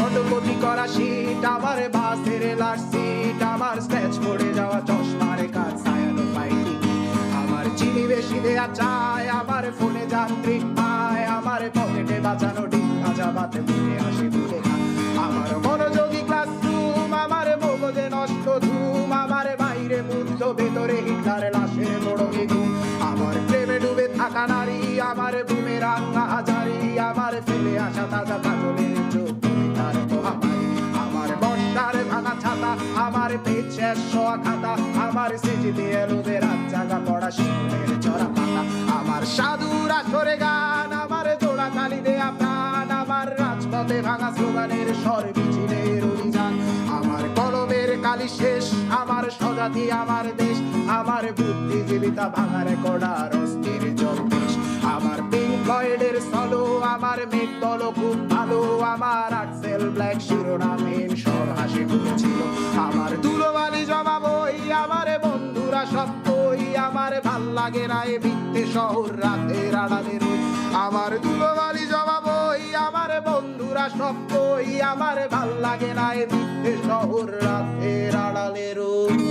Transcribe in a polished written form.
Photocopy করা sheet, আমার বাসের লাস্ট সিট, আমার স্ক্র্যাচ পড়ে যাওয়া চশমার কাজ, ছায়ানো পাইনি আমার চিনি বেশি দেয়া চায়, আমার ফোনে যান্ত্রিক পায়, আমার পকেটে বাঁচানো ডিম ভাজা ভাতে মুখে হাসি তুলে খায়, আমার মনোযোগী ক্লাসরুম, আমার মগজে নষ্ট ধুম, আমার বাইরে মুগ্ধ ভেতরে হিটলার লাশের মোড়কে ঘুম, আমার প্রেমে ডুবে থাকা নারী, আমার বুমেরাং হাজারি, আমার ফেলে আসা তাজা কাজলের চোখ তার মহামারী, আমার বর্ষার ভাঙা ছাতা, আমার পেট শেষ শোয়া খাতা, আমার সেজিতে এলোবে রাত জাগা পড়া শিশুদের চড়া পাতা, আমার সাধুর আসরে গান, আমার জোড়া তালি দেয়া প্রাণ, আমার রাজপথে ভাঙা স্লোগানের স্বর মিছিলের অভিযান, আমার কলমের কালি শেষ, আমার স্বজাতি আমার দেশ, আমার বুদ্ধিজীবিতা ভাঙা রেকর্ডার অস্থির জলদেশ, আমার পিঙ্ক ফ্লয়েডের সলো, আমার মেঘ দল খুব ভালো, আমার আর্টসেল ব্ল্যাক শিরোনামহীন সব হাসি ফুটেছিল, আমার ধুলোবালি জমা বই, আমার বন্ধুরা সব কই, আমার ভাল লাগে না এ মিথ্যে শহর রাতের আড়ালে রই, আমার ধুলোবালি জমা বই, আমার বন্ধুরা সব কই, আমার ভাল লাগে না এ মিথ্যে শহর রাতের আড়ালে রই।